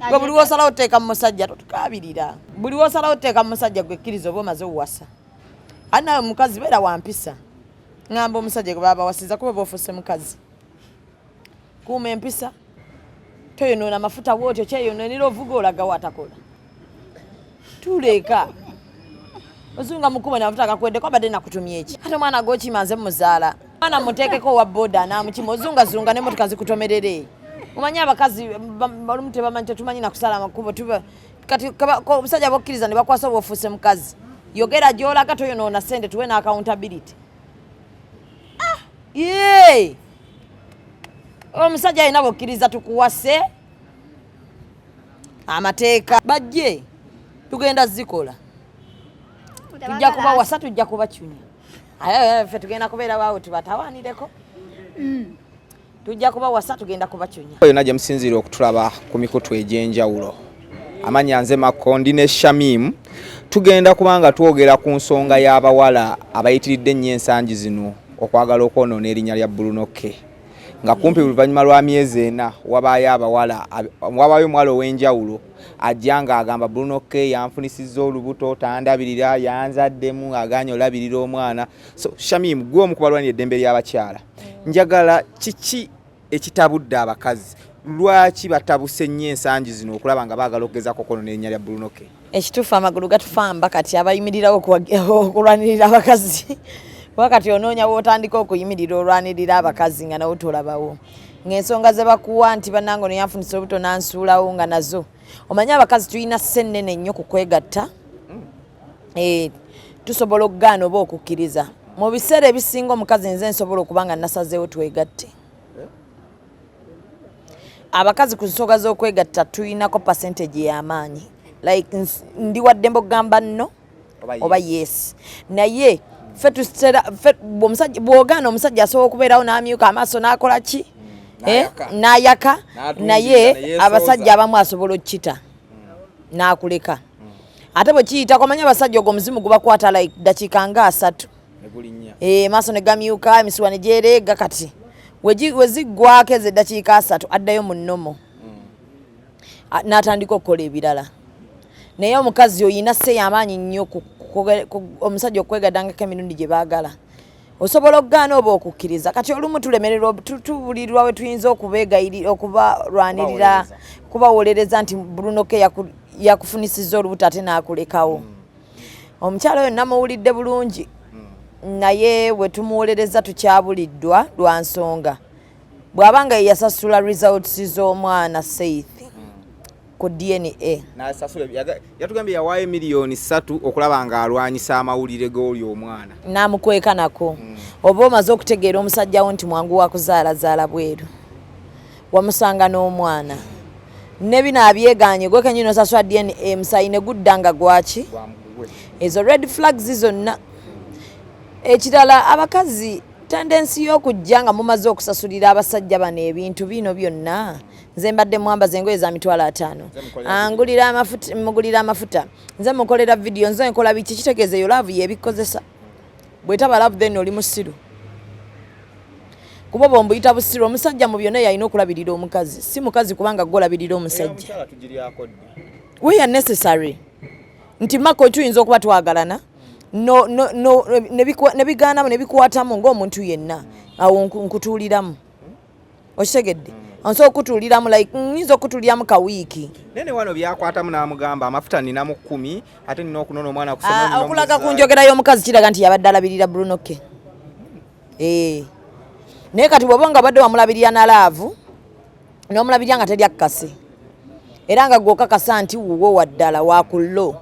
Gwe buli wosala oteeka mu musajja tukabirira. Buli wosala oteeka mu musajja gwe kkiriza oba omaze owasa. Ana mukazi beera wampisa. Ngamba omusajja gwe baba wasiza kuba bofuse mukazi. Kuuma empisa. Toyonoona mafuta wootyo kyeyononera ovuga olaga watakola. Tuleka. Ozunga mukuma na mafuta gakwedde ko badde nakutumye eki. Ate mwana gokimanze muzaala. Mwana muteekeko wa boda na mukimo ozunga zunga ne motoka zikutomerere. Umanyi abakazi balumu tebamanyi tetumanyi na kusala makubo tuba kati ko musajja bokkiriza ne bakwasa obufuse mukazi. Yogera gy'olaga toyonoona sente tuwe na accountability. Yee! Omusajja alina bokkiriza tukuwase amateeka bajje tugenda zikola. Tujja kuba wasa tujja kuba chunya. Ffe tugenda kubeera bawo tubatawaanireko. Tujja kuba wasa tugenda kuba chunya. Oyo naje msinzire okutulaba ku mikutu egy'enjawulo. Amanya nze Makondi ne Shamim tugenda kubanga twogera ku nsonga y'abawala abayitiridde ennyo ensangi zino okwagala okwonoona erinnya lya Bruno Offaki. Nga kumpi oluvannyuma lwa myezi 4 wabaayo abawala wabaayo omwala ow'enjawulo ajja ng'agamba Bruno Offaki yanfunisizza olubuto tandabirira yanzaddemu aganye olabirira omwana. So Shamim gwe omu ku balwanira eddembe ly'abakyala. Njagala kiki ekitabudde abakazi lwaki batabuse nnyo ensangi zino okulaba nga baagala okugezaako okwonoona erinnya lya Bruno Offaki? Ekituufu amagulu gatufamba kati abayimirirawo okulwanirira abakazi. Wakati onoonya wotandika okuyimirira olwanirira abakazi nga nawo tolabawo. Ng'ensonga ze bakuwa nti bannange ono yanfunisa obuto nansuulawo nga nazo. Omanyi abakazi tulina ssennene nnyo ku kwegatta. Tusobola okugaana oba okukkiriza. Mu biseera ebisinga omukazi nze nsobola okuba nga nasazeewo twegatte. Abakazi ku nsonga z'okwegatta tulinako percentage y'amaanyi. Like ndi wadde mbogamba nno oba yes. Naye bw'ogaana omusajja asobola okubeerawo n'amyuka amaaso n'akola ki? N'ayaka. Naye abasajja abamu asobola okukita n'akuleka. Ate bwe kiyitako omanyi abasajja ogwo omuzimu gubakwata like dakiika nga 3. Maaso ne gamyuka emisuwa ne gyereega kati. We ziggwako ezo eddakiika 3 addayo mu nnomo. N'atandika okukola ebirala. Naye omukazi oyina se y'amaanyi nnyo omusajja okwegaddangako emirundi gye baagala. Osobola okugaana oba okukkiriza. Kati olumu tulemererwa tubulirwa we tuyinza okubalwanirira kubawolereza nti Bruno Offaki yakufunisizza olubuto ate n'akulekawo. Omukyala oyo namuwulidde bulungi. Naye we tumuwolereza tukyabuliddwa lwa nsonga. Bw'abanga yasasula results z'omwana Seith ku DNA. Yatugambye yawaayo miliyoni 3 okulaba nga alwanyisa amawulire g'oli omwana. N'amukweka nako. Oba omaze okutegeera omusajjawo nti mwangu wa kuzaalazaala bweru. Wamusanga n'omwana. Ne bino abyegaanye gwe kenyini osasula DNA musayi ne guddanga gwaki? Ezo red flags zonna. Ekirala abakazi tendensi y'okujja nga mumaze okusasulira abasajja bano ebintu bino byonna. Nze mbadde mwambaza engoye za mitwalo 5. Angulira amafuta, mugulira amafuta. Nze mukolera video, nze nkola biki kitegeeze yo love yebikozesa. Bwetaba love then oli musiru. Kuba bombo yita busiru omusajja mu byonna yalina okulabirira omukazi. Si mukazi kubanga golabirira omusajja. We are necessary. Nti mako tuyinza okuba twagalana. No nebigaanamu nebikwatamu ng'omuntu yenna. Awo nkutuuliramu. Okitegedde? Onso okutuuliramu like nyinza okutuuliramu ka wiiki. Nene wano byakwatamu n'amugamba amafuta ninamu 10 ate nina okunoona omwana kusoma. Okulaga ku njogera y'omukazi kiraga nti yabadde alabirira Bruno Offaki. Naye kati bw'oba nga badde wamulabirira na laavu n'omulabirira nga teri akakase. Era nga gw'okakasa nti wuwo waddala wakullo.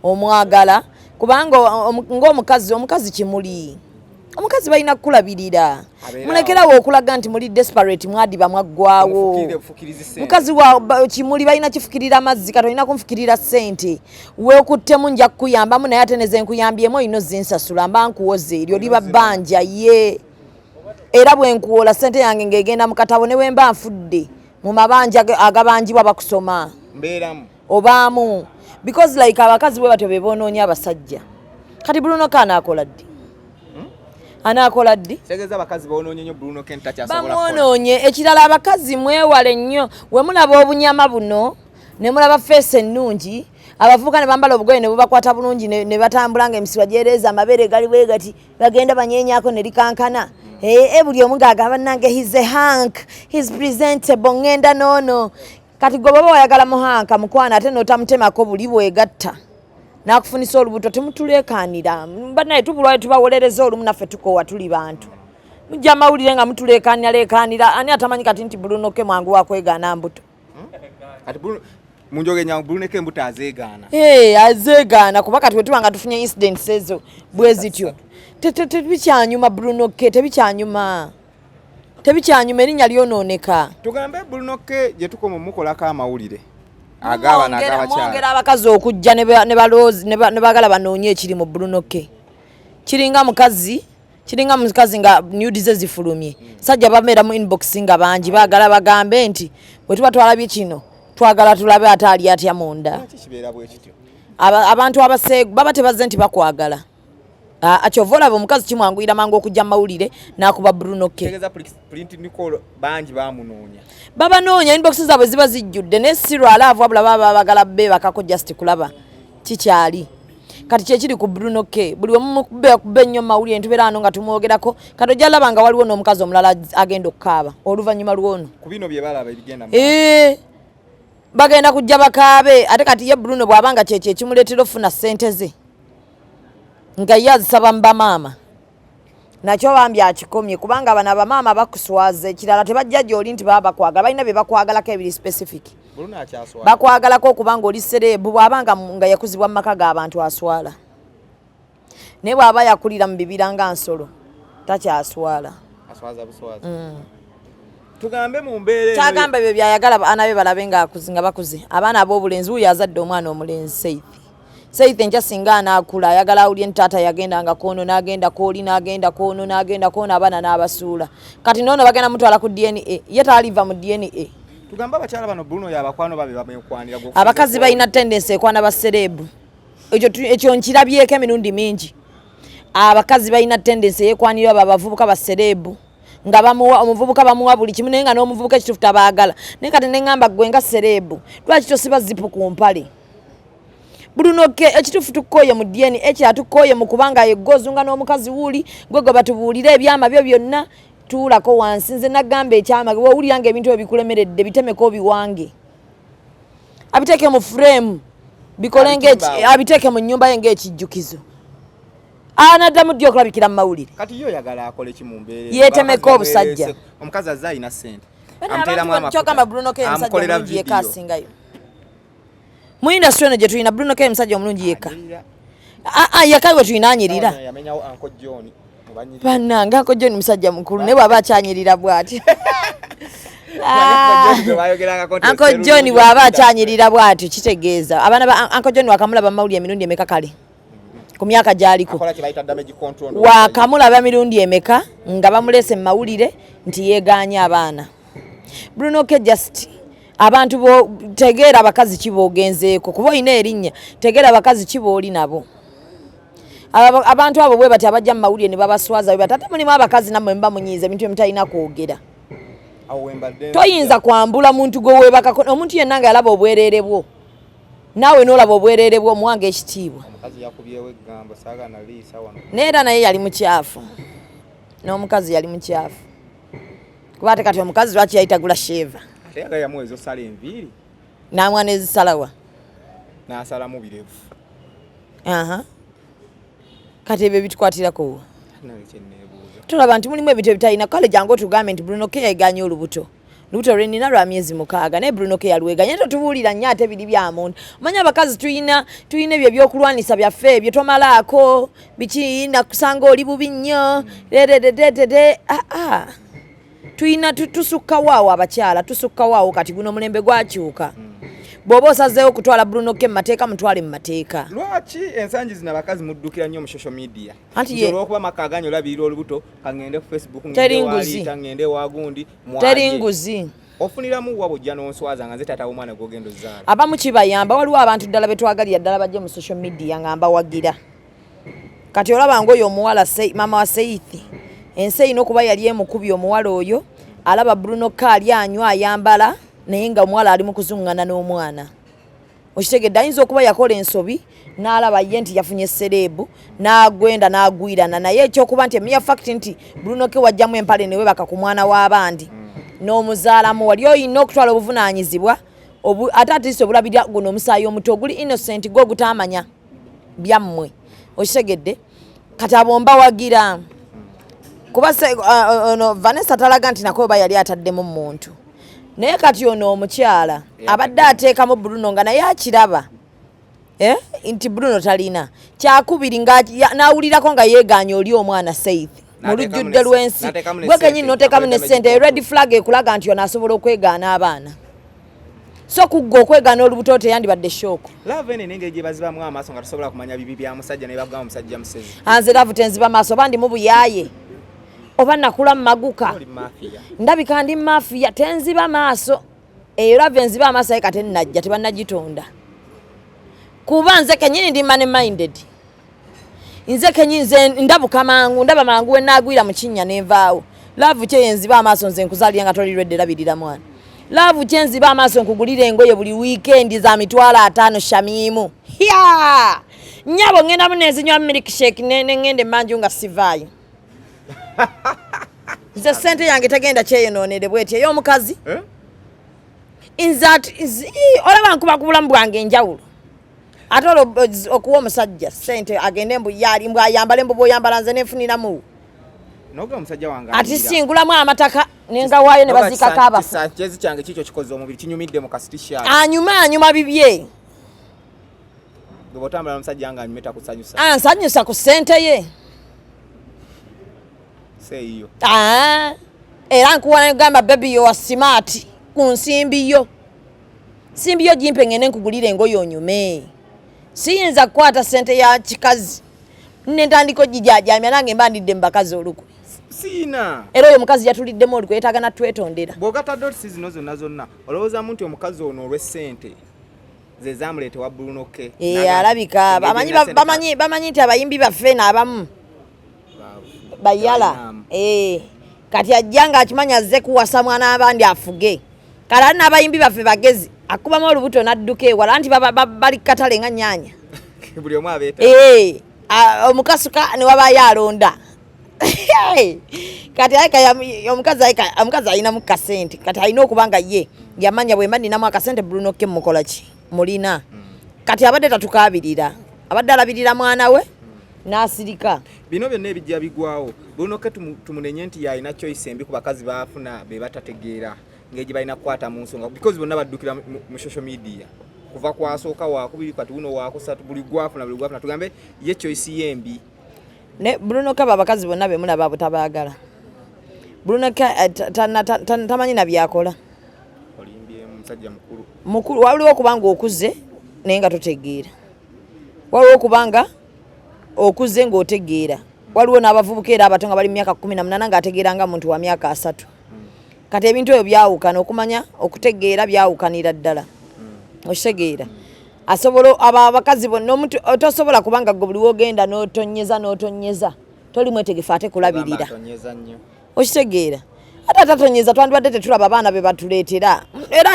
Omwagala. Kubanga ng'omukazi kimuli. Omukazi balina kulabirira. Mulekerawo okulaga nti muli desperate mwadiba mwaggwawo. Mukazi wa kimuli balina kifukirira amazzi kati olina kumufukirira ssente. We okuttemu nja kukuyambamu naye ate neze nkuyambyemu olina zinsasula mba nkuwoze eryo liba bbanja ye. Era bwe nkuwola ssente yange ng'egenda mu katabo ne we mba nfudde mu mabanja agabanjibwa bakusoma. Mbeeramu. Obaamu. Because like abakazi we batyo bebonoonya abasajja. Kati Bruno Offaki anaakola ddi? Anaakola ddi? Tegeza abakazi boonoonye nnyo Bruno Offaki takyasobola kukola. Bamuonoonye ekirala abakazi mwewale nnyo we mulaba obunyama buno ne mulaba face ennungi abavubuka ne bambala obugoye ne bubakwata bulungi ne batambula ng'emisiwa gyereeza amabere gali bwe gati bagenda banyenyaako ne likankana buli omu ng'agamba nange he's a hank he's presentable ngenda noono kati gwe baba wayagala muhanka mukwana ate n'otamutemako buli bwegatta n'akufunisa olubuto temutuleekaanira bannaye tubulwayo tubawolereza olumu naffe tukoowa tuli bantu mujja amawulire nga mutuleekaanira ani atamanyi kati nti Bruno mwangu wakwegaana mbuto kati munjoge nyangu Bruno mbuto azeegaana azeegaana kuba kati wetuba nga tufunye incidents ezo bwe zityo tebikyanyuma Bruno tebikyanyuma erinnya lyonooneka tugambe Bruno gye tukoma mukolako amawulire agaba mwongera abakazi okujja ne bagala banoonye ekiri mu Bruno kiringa mukazi nga nude ze zifulumye sajja babeera mu inbox nga bangi baagala bagambe nti bwe tuba twalabye kino twagala tulabe ate ali atya munda abantu abaseegu baba tebaze nti bakwagala akyova olaba omukazi kimwanguyira mangu okujja mawulire n'akuba Bruno babanoonya inbox zaabwe ziba zijjudde naye si lwalaavu wabula baba bagala bbe bakako just kulaba kikyali kati kyekiri ku Bruno buli omu kubba ennyo mawulire ntubeera ano nga tumwogerako kati ojja laba nga waliwo n'omukazi omulala agenda okukaaba oluvannyuma lw'ono bagenda kujja bakaabe ate kati ye Bruno bw'abanga kyekyo ekimuleetera ofuna ssente ze nga ye azisaba mu bamaama nakyo bambi akikomye kubanga bano abamaama bakuswaza ekirala tebajja gy'oli nti baba bakwagala balina bye bakwagalako ebiri specific bakwagalako okubanga oli serebu bw'abanga nga yakuzibwa mu maka g'abantu aswala naye bw'aba yakulira mu bibira nga nsolo takyaswala tugambe mu mbeera kyagamba ebyo byayagala baana be balabe nga bakuze abaana ab'obulenzi wuyo azadde omwana omulenzi Seithi nja singa anaakula ayagala awulye ntaata yagendanga kono n'agenda kooli n'agenda kono abaana n'abasuula kati noono bagenda mutwala ku DNA ye taaliva mu DNA tugamba abakyala bano Bruno yabakwano babe bamekwanira abakazi balina tendensi ekwana baserebu ekyo nkirabyeko emirundi mingi abakazi balina tendensi eyekwanira abavubuka baserebu nga bamuwa omuvubuka bamuwa buli kimu naye nga n'omuvubuka ekitufu tabaagala naye kati ne ngamba gwe nga serebu lwaki tosiba zipu ku mpale Bruno ekitufu tukoye mu DNA ekyatukoye mu kubanga yeggozunga n'omukazi wuli gwego batubuulira ebyama byo byonna tuulako wansi nze nagamba ekyama wawulira nga ebintu ebikulemeredde bitemeko biwange abiteeke mu frame bikolenge abiteeke mu nnyumba ye ng'ekijjukizo anaddamu ddyo okulabikira mu mawulire kati yo yagala akole kimumbeere yeetemeko obusajja omukazi azze alina ssente amuteramu amafuta Bruno omusajja omulungi yeka asingayo mu industry eno gye tulina Bruno omusajja omulungi yeka yakaliwe tulina anyirira bannange Uncle John musajja mukulu naye bw'aba akyanyirira bw'atyo Uncle John bw'aba akyanyirira bw'atyo kitegeeza abaana ba Uncle John wakamulaba mawulire emirundi emeka kale ku myaka gy'aliko wakamulaba mirundi emeka nga bamulese mu mawulire nti yeegaanye abaana Bruno just abantu tegeera abakazi kiboogenzeeko kuba olina erinnya tegeera abakazi kibooli nabo abantu abo bwe bati abajja mu mawulire ne babaswaza bwe batate mulimu abakazi nammwe mba munyiiza ebintu emutalina kwogera toyinza kwambula muntu gwe weebakako omuntu yenna nga yalaba obwereere bwo naawe n'olaba obwereere bwo omuwanga ekitiibwa naye era naye yali mukyafu n'omukazi yali mukyafu kuba ate kati omukazi lwaki yayitagula sheva n'amwana ezisalawa n'asalamu birevu kati ebyo bitukwatirako tulaba nti mulimu ebintu ebitalina kale jangu otugambe nti Bruno yayiganye olubuto lwenina lwa myezi 6 naye Bruno yalweganye totubuulira nnyo ate biri byamunda omanya abakazi tulina ebyo ebyokulwanisa byaffe ebyo tomalaako bikiyina kusanga oli bubi nnyo tulina tusukkawo abakyala tusukkawo kati guno omulembe gwakyuka bw'oba osazeewo okutwala Bruno mu mateeka mutwale mu mateeka lwaki ensangi zino abakazi muddukira nnyo mu social media olw'okuba maka aganyi olabirira olubuto kangende ku Facebook ngende wagundi teri nguzi ofuniramu wabo ojja n'onswaza nga nze taata w'omwana gw'ogenda ozzaala abamu kibayamba waliwo abantu ddala betwagalira ddala bajje mu social media nga mbawagira kati olaba ng'oyo omuwala mama wa Seithi ensi erina okuba yali emukubye omuwala oyo alaba Bruno ali anywa ayambala naye nga omuwala ali mu kuzuŋŋana n'omwana Oshitegedde ayinza okuba yakola ensobi n'alaba ye nti yafunye serebu n'agwenda n'agwirana naye ekyokuba nti emiya fact nti Bruno ke wajjamu empale newe baka ku mwana w'abandi n'omuzaalamu wali oyina okutwala obuvunaanyizibwa ate atise obulabira guno omusaayi omuto oguli innocent gwe ogutamanya byammwe oshitegedde kati abomba wagira kuba ono Vanessa talaga nti nako yali ataddemu muntu naye kati ono omukyala abadde ateekamu Bruno nga naye akiraba nti Bruno talina kyakubiri nga nawulirako nga yeeganya oli omwana Saith mu lujjudde lw'ensi gwe kenyini n'oteekamu ne ssente red flag ekulaga nti ono asobola okwegaana abaana so kugga okwegaana olubuto teyandibadde shooko love ene n'engeri gye bazibamu amaaso nga tosobola kumanya bibi bya musajja ne bagamba omusajja musezi anze love tenziba amaaso oba ndi mu buyaaye oba nakula mu maguka ndabika ndi mafiya tenziba amaaso eyo love enziba amaaso aye kate nnajja tebannagitonda kuba nze kenyini ndi money minded nze kenyini nze ndaba mangu we naagwira mu kinnya nenvaawo love kye yenziba amaaso nze nkuzaalira nga toli lwedde labirira mwana love kye nziba amaaso nkugulira engoye buli weekend za mitwalo 5 Shamimu ya nyabo ngenda munezinywa milkshake ngende manju nga sivaayo nze sente yange tegenda kyeyononere bweti ey'omukazi olaba nkuba ku bulamu bwange enjawulo ate okuwa omusajja sente agende mbu yali mbu ayambale mbu bw'oyambala nze nenfuniramu noga omusajja wange ati singulamu amataka nengawaayo ne baziikako abafu sakyezi kyange kikyo kikoze omubiri kinyumidde mu kasitisha anyuma bibye bw'otambula n'omusajja nga anyumeta kusanyusa ansanyusa ku ssente ye seeyo era nkuwa negamba baby yo smart ku nsimbi yo gimpe ngene nkugulira engoye onyume siyinza kukwata ssente ya kikazi nentandiko gijajamya nange mba ndidde mu bakazi olukwe siina era oyo mukazi yatuliddemu olukwe yeetaaga natwetondera bw'ogatta dotisi zino zonna olowoozamu nti omukazi ono olw'essente ze zamuleete wa Bruno ke alabika bamanyi nti abayimbi baffe n'abamu bayala kati ajja nga akimanya azze kuwasa mwana abandi afuge kala n'abayimbi baffe bagezi akubamu olubuto n'adduka ewala nti bali katale nga nnyanya buli omu abeeta omukasuka ne wabayo alonda kati omukazi alinamu kasente kati alina okuba nga ye yamanya bwemba ninamu akasente Bruno ke mukola ki mulina kati abadde tatukabirira abadde alabirira mwana we n'asirika bino byonna ebijja bigwawo Bruno ke tumunenye nti yalina choice embi ku bakazi baafuna be batategeera ng'egi balina kukwata mu nsonga because bonna baddukira mu social media kuva kwasooka wakubiri kati guno wakusatu buli gwafuna tugambe ye choice yembi ne Bruno ke abakazi bonna bemulaba abo tabaagala Bruno ke tamanyi na byakola olimbye musajja mukulu waliwo okubanga okuze naye nga totegeera waliwo okubanga okuze ng'otegeera waliwo n'abavubuka era abato nga bali mu myaka 18 ng'ategeera nga muntu wa myaka 3 kati ebintu ebyo byawukana okumanya okutegeera byawukanira ddala okitegeera asobola abakazi bonna omuntu tosobola kubanga gwe buli wogenda n'otonyeza toli mwetegefu ate kulabirira okitegeera ate atatonyeza twandibadde tetulaba abaana be batuleetera era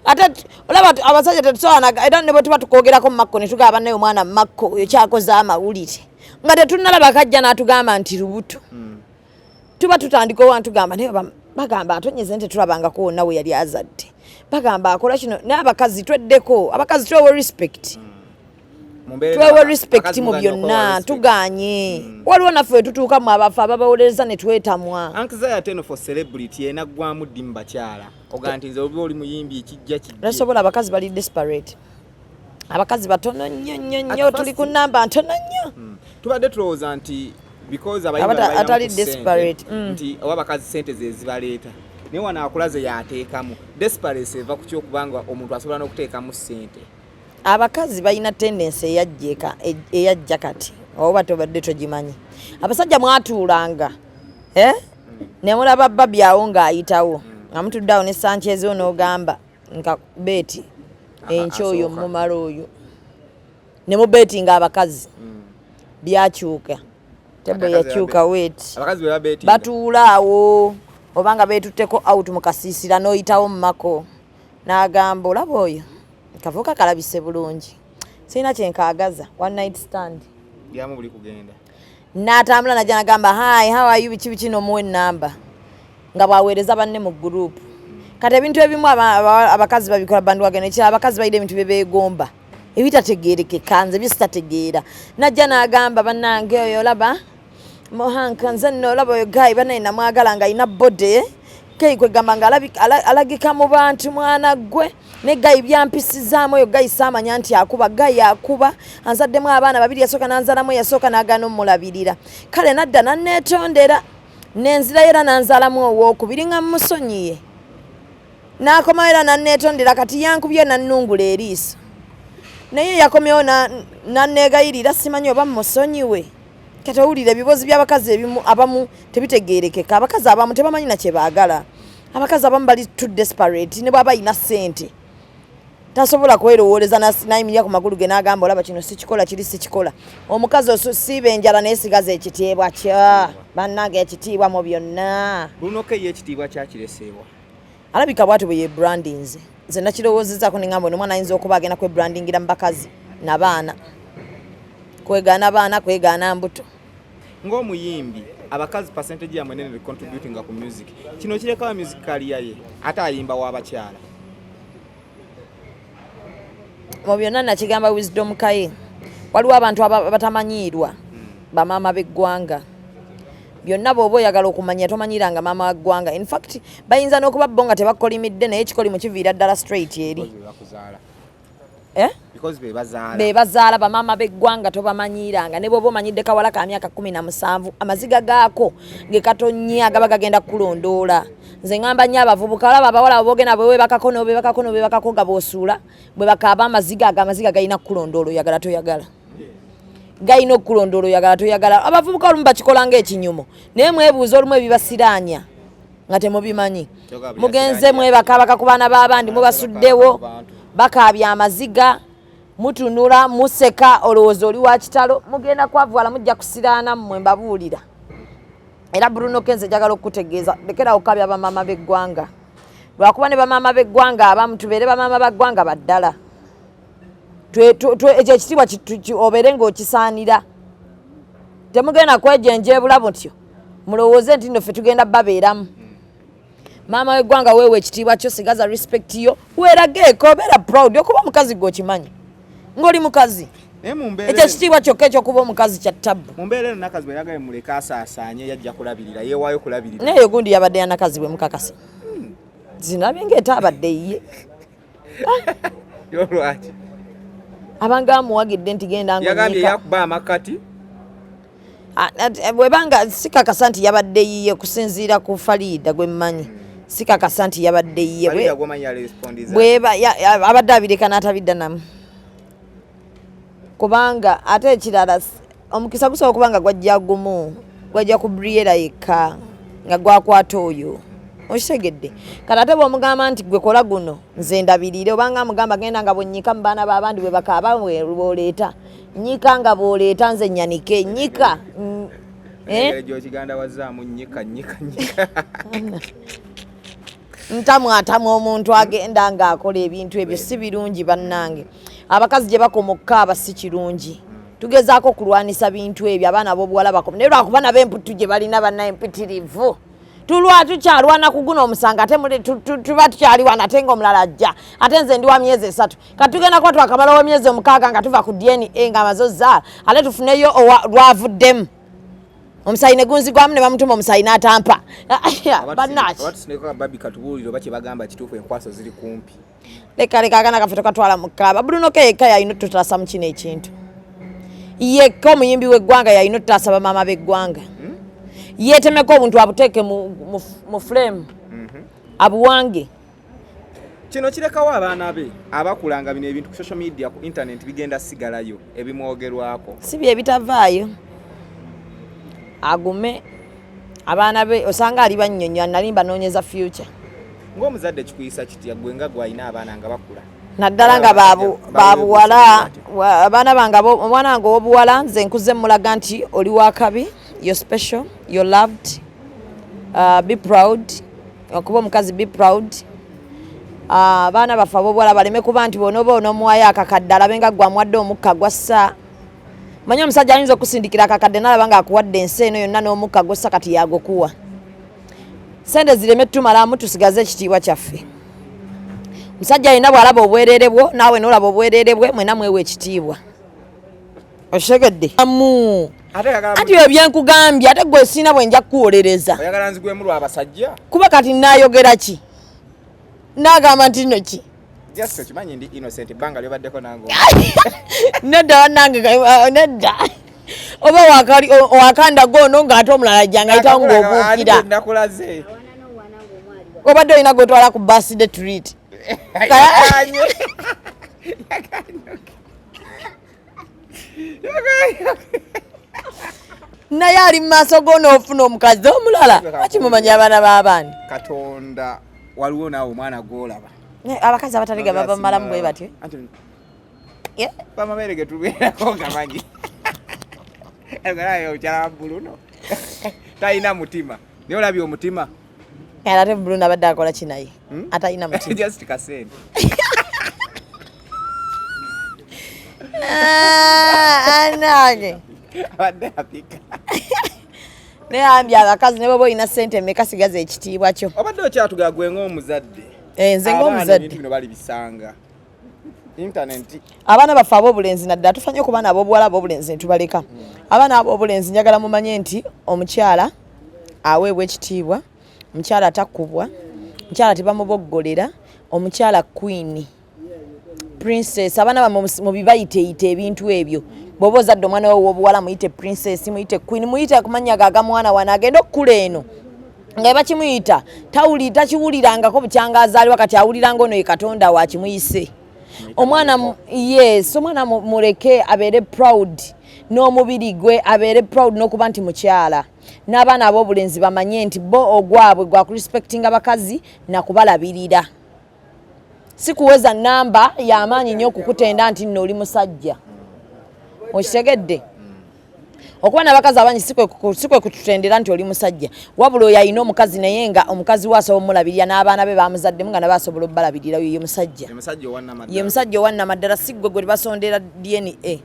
ate olaba abasajja tetusobola era ne bwe tuba tukwogerako mu makko ne tugamba naye omwana mu makko oyo kyakoze amawulire nga tetunalaba kajja n'atugamba nti lubuto tuba tutandika owa ntugamba naye bagamba atonyeze nti tulabangako wonna we yali azadde bagamba akola kino naye abakazi tweddeko abakazi twewe respect mu byonna tuganye waliwo naffe wetutuuka mu abafu ababawolereza ne twetamwa anxiety for celebrity enaggwamu ddi mu bakyala oga nti nze oba oli muyimbi ekijja nasobola abakazi bali desperate abakazi batono nnyo tuli ku namba ntono nnyo tubadde tulowooza nti because atali desperate nti oba abakazi sente ze zibaleeta naye wano akulaze yateekamu desperate eva ku kyokubanga omuntu asobola n'okuteekamu sente abakazi balina tendensi eyajja kati oba tobadde togimanyi abasajja mwatuulanga ne mulaba babyawo ng'ayitawo nga mutuddeawo ne Sanchez n'ogamba nka beeti enkya oyo mumala oyo ne mubeetinga abakazi byakyuka tebe yakyuka weeti batuulaawo obanga beetutteko out mu kasiisira n'oyitawo mu mako n'agamba olaba oyo kavuka kalabise bulungi sina kyenkagaza one night stand yamu buli kugenda n'atambula najja nagamba hi how are you biki no muwe namba nga bwaweereza banne mu group kati ebintu ebimu abakazi babikola bandwagene kya abakazi bayide ebintu bebeegomba ebitategeerekeka nze bisitategeera najja n'agamba bannange oyo laba mohanka nze nno olaba oyo gayi banaye namwagala nga alina bode kei kwegamba nga alagika mu bantu mwana gwe ne gayi byampisizaamu oyo gayi saamanya nti akuba gayi akuba anzaddemu abaana babiri yasooka nanzaalamu yasooka n'agaana omulabirira kale nadda nanneetondera nenzirayo era nanzaalamu owookubiri nga mmusonyiye n'akomawo era nanneetondera kati yankubye nannungula eriiso naye yakomyewo nanneegayirira simanyi oba mmusonyiwe kati owulira ebibozi by'abakazi ebimu abamu tebitegeerekeka abakazi abamu tebamanyi na kye baagala abakazi abamu bali too desperate ne bw'aba alina ssente tasobola kwerowooleza nayimirira ku magulu ge n'agamba olaba kino sikikola kiri sikikola omukazi osusiiba enjala naye sigaza ekitiibwa kya bannange ekitiibwa mu byonna Brunoke ye ekitiibwa kyakireseebwa alabika bwatu bwe ye brandinze nze nakirowoozezaako ne ngamba omwana ayinza okuba agenda kwebrandingira mu bakazi n'abaana kwegaana baana kwegaana mbuto ng'omuyimbi abakazi percentage ya mwenene contributing ku music kino kireka wa music career ye ate ayimba w'abakyala mu byonna nakigamba wisdom kaye waliwo abantu abatamanyiirwa bamaama b'eggwanga byonna bw'oba oyagala okumanya tomanyiranga maama w'eggwanga in fact bayinza n'okuba bo nga tebakolimidde naye ekikolimu kiviira ddala straight eri bebazaala bamaama b'eggwanga tobamanyiranga ne bw'oba omanyidde kawala ka myaka 17 amaziga gaako gekatonnya gaba gagenda kukulondoola nze ngamba nnyo abavubuka olaba abawala boogenda bwebakako nga bw'osuula bwe bakaaba amaziga galina kukulondoola oyagala toyagala galina okukulondoola oyagala toyagala abavubuka olumu bakikola ng'ekinyumo naye mwebuuza olumu ebibasiraanya nga temubimanyi mugenze mwebakabaka ku baana b'abandi mubasuddewo bakaabya amaziga mutunula museka olowooza oli wa kitalo mugenda kwavuwala mujja kusiraana mmwe mbabuulira era Bruno kenze njagala okutegeeza lekera okukabya bamaama b'eggwanga lwakuba ne bamaama b'eggwanga abamu tubeere bamaama b'eggwanga baddala ekyo ekitiibwa obeere ng'okisaanira temugenda kwejenjeebula mutyo mulowooze nti nno ffe tugenda babeeramu maama w'eggwanga weewe ekitiibwa kyo sigaza respect yo weerageeko obeera proud okuba omukazi gw'okimanyi ng'oli mukazi ekyo ekitiibwa kyokka ekyokuba omukazi kya ttabbu mu mbeera eno nakazi bwe yagaye muleka asaasaanye yajja kulabirira yeewaayo kulabirira naye gundi yabadde ya nakazi bwe mukakasa zinabye ng'eta abadde ye yolwaki abanga amuwagidde nti genda yagambye yakuba amakati bwebanga sikakasa nti yabadde yiye kusinziira ku Farida gwe mmanyi sikakasa nti yabadde yiye abadde abireka n'atabidda namu kubanga ate ekirala omukisa gusobola okuba nga gwajja gumu gwajja ku Briera yekka nga gwakwata oyo okitegedde kati ate bw'omugamba nti gwe kola guno nze ndabirire obanga amugamba genda nga bwennyika mu baana b'abandi bwe bakaaba bw'oleeta nyika nga bw'oleeta nze nyanike nyika gyokiganda wazaamu nyika ntamwatamu omuntu agenda ng'akola ebintu ebyo si birungi bannange abakazi gye bakoma okukaaba si kirungi tugezaako okulwanisa bintu ebyo abaana b'obuwala bakoma naye lwakuba nabo emputu gye balina bannaye empitirivu tulwa tukyalwana kuguna omusanga ate tuba tukyaliwana ate ng'omulala ajja ate nze ndi wa myezi 3 kati tugenda kuba twakamalawo emyezi 6 nga tuva ku DNA nga amaze ozzaala ate tufuneyo lwavuddemu omusayi ne gunzigwamu ne bamutuma omusayi n'atampa bannaki leka agana kaffe tokatwala mu kkaaba Bruno yekka yalina otutaasa mu kino ekintu yekka omuyimbi w'eggwanga yalina otutaasa bamaama b'eggwanga yetemeko obuntu abuteeke mu frame abuwange kino kirekawo abaana be abakulanga bino ebintu ku social media ku internet bigenda sigalayo ebimwogerwako si bye bitavaayo agume abaana be osanga ali bannyonnyola nalimba noonyeza future ng'omuzadde kikuyisa kitya gwe nga gwalina abaana nga bakula naddala nga babuwala abaana bange omwana wange ow'obuwala nze nkuze mulaga nti oli wa kabi you're special, you're loved, be proud okuba omukazi be proud abaana baffe ab'obuwala baleme kuba nti bonoba onomuwayo akakadde alabe nga gwamwadde omukka gwassa. Manyi omusajja ayinza okusindikira akakadde n'alaba nga akuwadde ensi eno yonna n'omukka gwassa kati yagokuwa. Sente zireme tumalamu tusigaze ekitiibwa kyaffe. Musajja alina bw'alaba obwereere bwo naawe n'olaba obwereere bwe mwena mwewe ekitiibwa. Oshegedde ati byo byenkugambye ate gwe sina bwe nja kuwolereza. Oyagala nzigwemu lwa basajja? Kuba kati naayogera ki? Naagamba nti nno ki? Just okimanyi ndi innocent banga lyobaddeko nange. Nedda wannange nedda. Oba wakanda goono ng'ate omulala ajjanga ayitawo ng'obuukira. Nakulaze. Obadde olina gwotwala ku birthday treat. Naye ali mu maaso g'onoofuna omukazi omulala. Bakimumanya abaana b'abaani. Katonda waliwo naawe omwana gw'olaba. Abakazi abataliga baba mumalamu bwe batyo. Bamabeere ge tubeerako gamanyi. Egalayo okyala Bruno. Talina mutima. Naye olabye omutima. Ate Bruno abadde akola ki naye? Atalina mutima. Just kasente. Anage. Abadde apika. Naye ambi abakazi ne baba olina ssente mmeka sigaza ekitiibwa kyo. Obadde okyatuga gwe ng'omuzadde. Nze ng'omuzadde. Ebintu bino bali bisanga. Internet. Abaana baffe ab'obulenzi naddala tufanye ku baana ab'obuwala ab'obulenzi ne tubaleka. Abaana ab'obulenzi njagala mumanye nti omukyala aweebwa ekitiibwa, omukyala takkubwa, omukyala tebamuboggolera, omukyala queen, princess. Abaana bammwe mubibayiteeyite ebintu ebyo. Bw'oba ozadde omwana we ow'obuwala muyite princess, muyite queen, muyite ku mannya gaaga mwana wane agenda okkula eno. Nga bakimuyita takiwulirangako bukyanga azaalibwa kati awuliranga ono ye Katonda wa kimuyise. Omwana yes, omwana muleke abeere proud n'omubiri gwe abeere proud n'okuba nti mukyala. N'abaana ab'obulenzi bamanye nti bo ogwabwe gwa kurespectinga bakazi na kubalabirira. Si kuweza namba y'amaanyi nnyo okukutenda nti nno oli musajja. Okitegedde? Okuba n'abakazi abangi sikwe kututendera nti oli musajja. Wabula oyo alina omukazi naye nga omukazi we asobola omulabirira n'abaana be bamuzaddemu nga nabo asobola obbalabirira ye musajja. Ye musajja owannamaddala si ggwe gwe basondera DNA.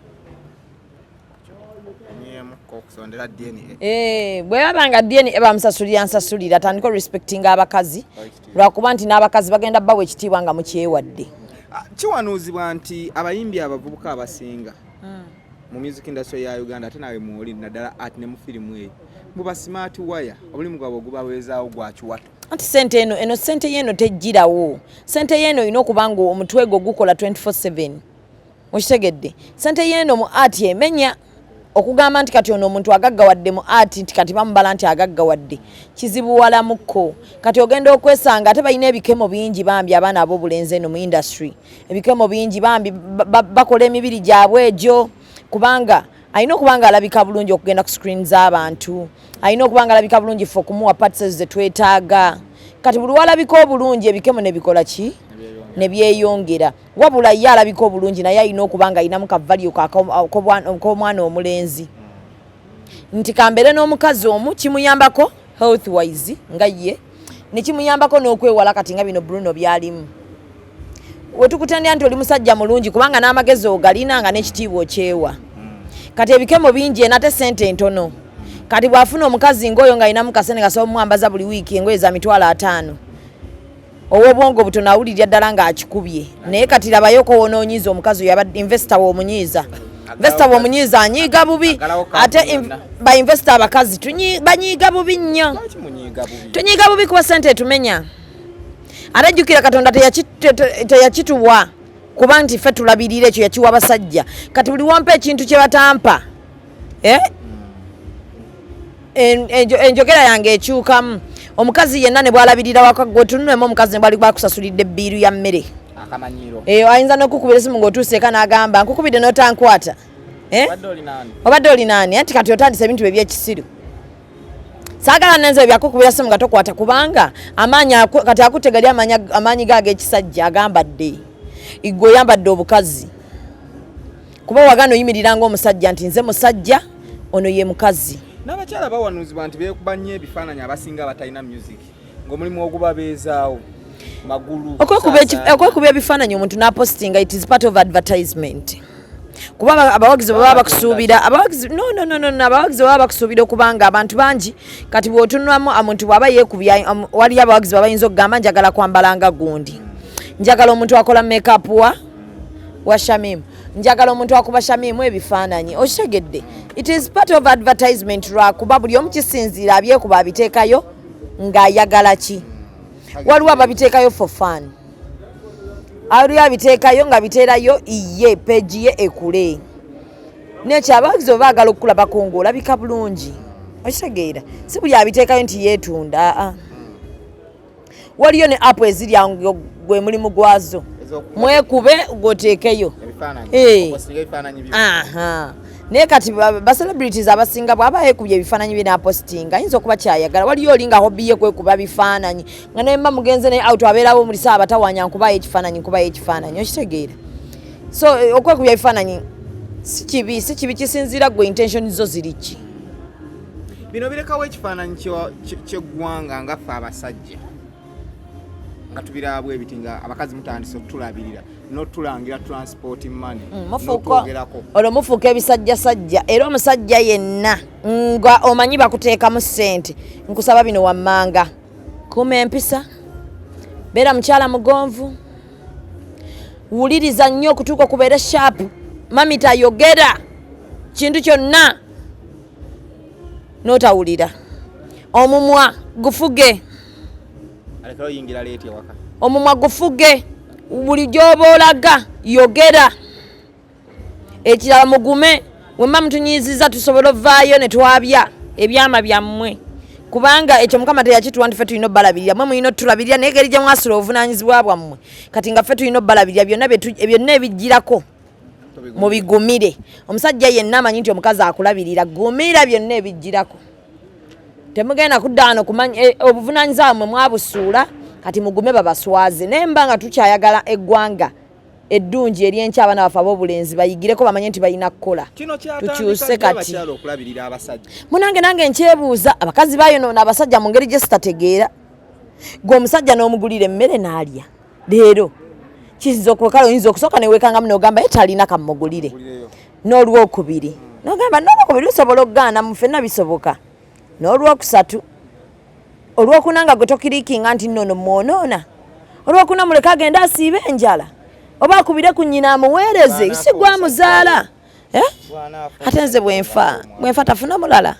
Bwe babanga DNA bamusasulira nsasulira atandika respectinga abakazi lwakuba nti n'abakazi bagenda bawa ekitiibwa nga mukyewadde. Kiwanuuzibwa nti abayimbi abavubuka abasinga mu music industry ya Uganda ate nawe muoli naddala art ne mu firimu eyo muba smart wire obulimu gwabwe gubaweezaawo gwa kiwato. Anti sente eno sente yeno tejjirawo. Sente yeno ino okubanga omutwe gwo gukola 24/7. Okitegedde? Sente yeno mu art emenya okugamba nti kati ono omuntu agaggawadde mu art nti kati bamubala nti agaggawadde kizibuwala mukko. Kati ogenda okwesanga ate balina ebikemo bingi bambi abaana ab'obulenzi eno mu industry. Ebikemo bingi bambi bakola emibiri gyabwe egyo kubanga alina okubanga alabika bulungi okugenda ku screen z'abantu. Alina okubanga alabika bulungi ffe okumuwa parts ze twetaaga. Kati buli walabika obulungi ebikemo ne bikola ki? Ne byeyongera. Wabula ye alabika obulungi naye alina okubanga alinamu kavalio k'omwana omulenzi. Nti kambere n'omukazi omu kimuyambako health wise nga ye ne kimuyambako n'okwewala kati nga bino Bruno byalimu. Wetukutendera nti oli musajja mulungi kubanga n'amagezi ogalina nga n'ekitiibwa okyewa. Kati ebikemo bingi enate sente ntono. Kati bw'afuna omukazi ng'oyo ng'alinamu kasente gasobola omwambaza buli wiiki engoye za $500. Ow'obwongo butono awulirira ddala ng'akikubye. Naye kati labayo ko wonoonyiza omukazi oyo yabadde investor w'omunyiiza. Investor w'omunyiiza anyiiga bubi. Ate ba investor abakazi banyiiga bubi nnyo. Tunyiiga bubi kuba sente tumenya. Ate jjukira Katonda teyakituwa kuba nti ffe tulabirira ekyo yakiwa basajja. Kati buli wampa ekintu kye batampa. Enjogera yange ekyukamu. Omukazi yenna ne bwalabirira waka gwe tunulemu omukazi ne bwali bakusasulidde ebbiiru ya mmere. Akamanyiiro. Ayinza n'okukubira esimu ng'otuuse eka n'agamba nkukubidde n'otankwata. Obadde oli naani? Anti kati otandise ebintu bye by'ekisiru. Saagala nenze byakukubira esimu nga tokwata kubanga kati akutegali amaanyi gaage ekisajja agambadde. Igwe oyambadde obukazi. Kuba wagano oyimirira ng'omusajja nti nze musajja ono ye mukazi. N'abakyala bawanuuzibwa nti beekuba nnyo ebifaananyi abasinga abatalina music ng'omulimu ogubabeezaawo. magulu okwekuba ebifaananyi omuntu n'apostinga, it is part of advertisement. Kuba abawagizi baba bakusuubira abawagizi baba bakusuubira okubanga abantu bangi kati bw'otunulamu omuntu bw'aba yeekubya waliyo abawagizi baba bayinza okugamba njagala kwambala nga gundi, njagala omuntu akola makeup wa Shamim, njagala omuntu akuba Shamimu ebifaananyi, okitegedde. It is part of advertisement lwakuba buli omu kisinziira abyekuba abiteekayo ng'ayagala ki. Waliwo ababiteekayo for fun, aliyo abiteekayo nga biteerayo iye peegi ye ekule. Nekyo abawagizi bwe baagala okukulabako ng'olabika bulungi, okitegeera, si buli abiteekayo nti yeetunda. Waliyo ne app ezirya gwe mulimu gwazo, mwekube gwoteekeyo. Naye kati ba celebrities abasinga bw'aba yeekubye ebifaananyi bye n'apostinga ayinza okuba kyayagala. Waliyo oli nga hobby ye kwekuba bifaananyi nga naye mba mugenze naye auto abeerawo muri saa batawanya nkubayo ekifaananyi, okitegeera. So okwekubya ebifaananyi si kibi, kisinziira gwe intention zo ziri ki. Bino birekawo ekifaananyi ky'eggwanga nga ffe abasajja nga tubirabwa ebiti nga abakazi mutandise okutulabirira n'otulangira transport money n'okwogerako. Olwo mufuuka ebisajjasajja, era omusajja yenna nga omanyi bakuteekamu ssente, nkusaba bino wammanga, kuuma empisa, beera mukyala mugonvu, wuliriza nnyo okutuuka okubeera sharp, mami tayogera kintu kyonna n'otawulira, omumwa gufuge. Omumwa gufuge, buli gy'oba olaga yogera. Ekirala mugume, wemma mutunyiiziza tusobole ovaayo ne twabya ebyama byammwe, kubanga ekyo Mukama teyakituwa nti ffe tulina obbalabirira. Mwe mulina otulabirira naye engeri gye mwasula obuvunaanyizibwa bwammwe kati nga ffe tulina obbalabirira. Byonna ebijjirako mubigumire. Omusajja yenna amanyi nti omukazi akulabirira, gumira byonna ebijjirako. Temugenda kudda wano kumanya obuvunaanyizibwa bwammwe mwabusuula kati mugume babaswaze. Naye mba nga tukyayagala eggwanga eddungi ery'enkya abaana baffe ab'obulenzi bayigireko bamanye nti balina kukola. Tukyuse kati. Munange nange nkyebuuza, abakazi bayonoona abasajja mu ngeri gye sitategeera. Gwe omusajja n'omugulira emmere n'alya. Leero kiyinza okuwekala oyinza okusooka neweekangamu n'ogamba ye talina kamugulire. N'olwokubiri n'ogamba n'olwokubiri lusobola okugaana mu ffenna bisoboka. N'olwokusatu olwokuna nga gwe tokiriikinga nti nnono mwonoona. Olwokuna muleka agenda asiibe enjala oba akubire ku nnyina amuweereze, si gwamuzaala. Ate nze bwenfa tafuna mulala.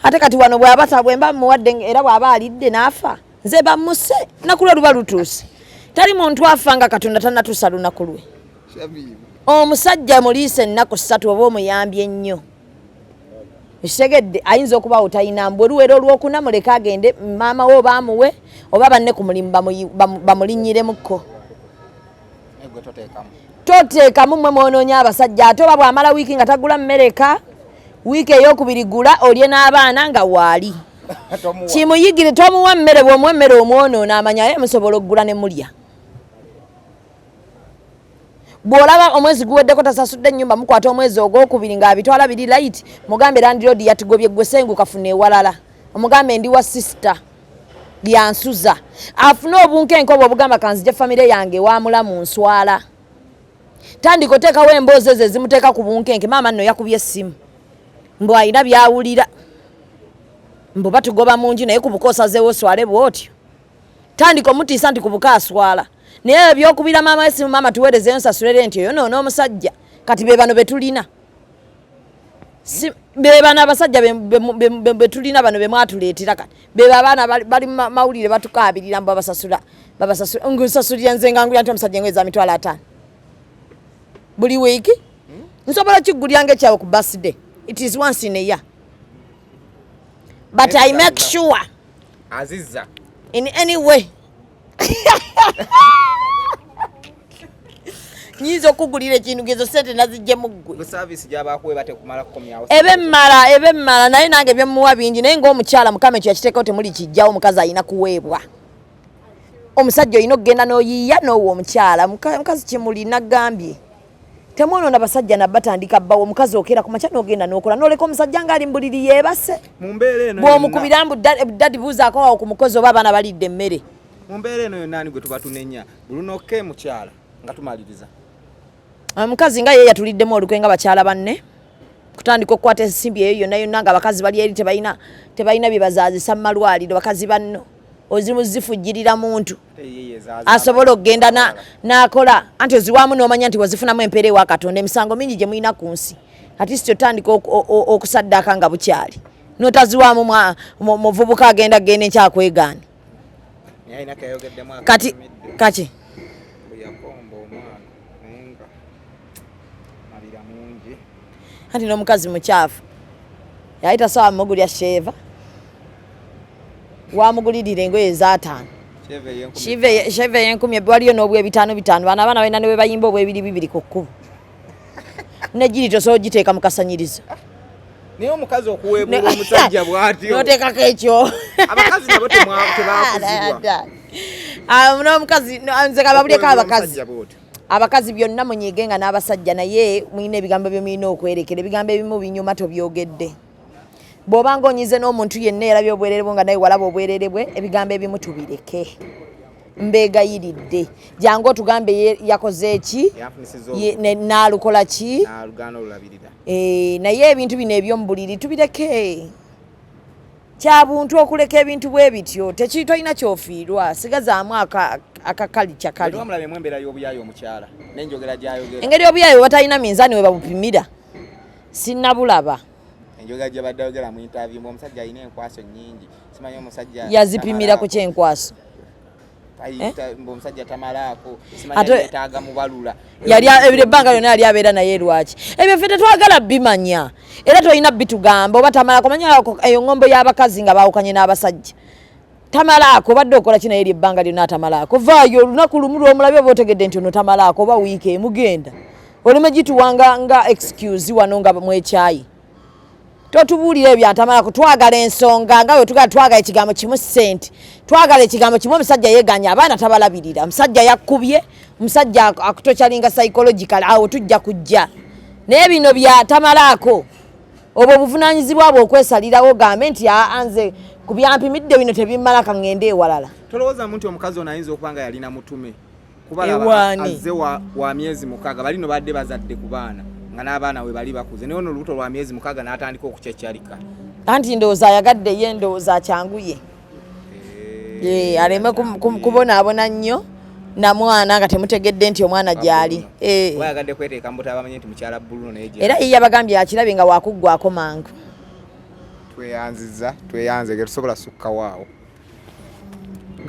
Ate kati wano bwemba muwadde era bw'aba alidde n'afa, nze bammuse lunaku lwe luba lutuuse. Tali muntu afa nga Katonda tannatuusa lunaku lwe. Omusajja muliise ennaku 3 oba omuyambye ennyo. Ekitegeedde ayinza okuba otalina mbwe luwero olwokuna muleka agende maama we baamuwe oba banne ku mulimu bamulinnyiremuko. Toteekamu mmwe mwonoonye abasajja. Ate oba bw'amala wiiki nga tagula mmereka, wiiki ey'okubiri gula olye n'abaana nga waali. Kimuyigire, tomuwa mmere, bw'omuwa emmere omwonoona amanya ye musobola okugula ne mulya. Bw'olaba omwezi guweddeko tasasudde ennyumba, mukwata omwezi ogwokubiri ng'abitwala biri light, mugambe landiroodi yatugobye gwe sengu kafuna ewalala. Omugambe ndi wa sister byansuza. Afune obunkenke obwo obugamba kanzije famire yange wamula mu nswala. Tandika oteekawo emboozi ezo ezimuteeka ku bunkenke. Maama nno yakubye essimu mbu alina byawulira, mbu batugoba mu nju naye ku buko osazeewo oswale bw'otyo. Tandika omutiisa nti ku buko aswala. Naye ebyokubira maama essimu, maama tuweerezeyo nsasulere nti yonoona omusajja. Kati be bano be tulina. Be bano abasajja be tulina bano be mwatuleetera kati. Be abaana bali mawulire batukaabirira mbu babasasula. Ngusasulira nze ngangulira nti omusajja ngweza mitwalo 5. Buli weeki nsobola kigulya ng'ekyawe ku birthday. It is once in a year. But I make sure Aziza in any way nyiza okugulira ekintu gezo sente nazijje muggwe. Ku service gy'abakuwe bate kumala kukomyawo. Ebemmala naye nange byemuwa bingi, naye ng'omukyala Mukama ekyo yakiteekawo temuli kijjawo, omukazi alina kuweebwa. Omusajja olina okugenda n'oyiiya n'owa omukyala. Mukazi kimuli nagambye temwonoona basajja nabbatandika bbawo. Omukazi okera ku makya n'ogenda n'okola n'oleka omusajja ng'ali mbuliri yeebase. Mu mbeera eno bw'omukubira mbu dadi buuzaako awo ku mukozi oba abaana balidde emmere. Mumbeere eno yonna gwe tuba tunenya Bruno ke mukyala nga tumaliriza. Omukazi nga ye yatuliddemu olukwe nga bakyala banne kutandika okukwata ensimbi eyo yonna yonna nga abakazi bali eri tebalina bye bazaazisa mu malwaliro bakazi banno ozimuzifujjirira muntu asobola okugenda n'akola anti oziwaamu n'omanya nti wazifunamu empeera ewa Katonda emisango mingi gye mulina ku nsi ati si otandika okusaddaaka nga bukyali n'otaziwaamu muvubuka agenda enkyakwegaana kati kaki anti n'omukazi mukyafu yayita sawa mugulya sheva wamugulirira engoye eza 5 sheva y'enkumi waliyo n'obwe 5 bana balina ne bwe bayimba obwe 2 ku kkubo negiri tosobola giteeka mu kasanyirizo naye omukazi okuweebula omusajja bw'atyo n'oteekako ekyo abakazi nabo tebakuzibwa n'omukazi nze kababuleko abakazi byonna munyigenga n'abasajja naye mulina ebigambo bye mulina okwerekera ebigambo ebimu binyuma tobyogedde bw'obanga onyize n'omuntu yenna erabye obwerere bwe nga naye walaba obwerere bwe ebigambo ebimu tubireke mbeegayiridde jangu otugambe yakoze eki n'alukola ki naye ebintu bino eby'omu buliri tubireke kyabuntu okuleka ebintu bwe bityo tekitolina kyofiirwa sigazaamu akakali kyakali engeri obuyaayi batalina minzaani we babupimira sinnabulaba yazipimira ku kyenkwaso yali ebbanga lyonna yali abeera naye lwaki ebyo ffe tetwagala bimanya era tolina bitugamba oba tamalako manyako eyo ngombo y'abakazi nga baawukanye n'abasajja tamalako badde okola kino eri ebbanga lyonna atamalako vaayo olunaku lumu lw'omulabye oba otegedde nti ono tamalako oba wiiki emugenda oleme gituwanga nga excuse wano nga mwekyayi totubuulira ebyo atamalako twagala ensonga nga bwe tugala twagala ekigambo kimu sente twagala ekigambo kimu omusajja yeeganya abaana tabalabirira omusajja yakkubye omusajja akutokyalinga psychological awo tujja kujja naye bino byatamalako obwo obuvunaanyizibwa bwe okwesalirawo gambe nti anze ku byampimidde bino tebimmala kaŋŋende ewalala tolowooza nti omukazi ono ayinza okuba nga yalina mutume kubalaba azze wa myezi 6 balino badde bazadde ku baana nga n'abaana we bali bakuze naye ono olubuto lwa myezi 6 n'atandika okucecyalika anti ndowooza ayagadde ye ndowooza akyanguye aleme kubonaabona nnyo na mwana nga temutegedde nti omwana gyali wayagadde kweteeka mu butaba bamanyi nti mukyala Bruno naye era ye yabagambye akirabe nga wakuggwako mangu tweyanze ge tusobola sukka waawo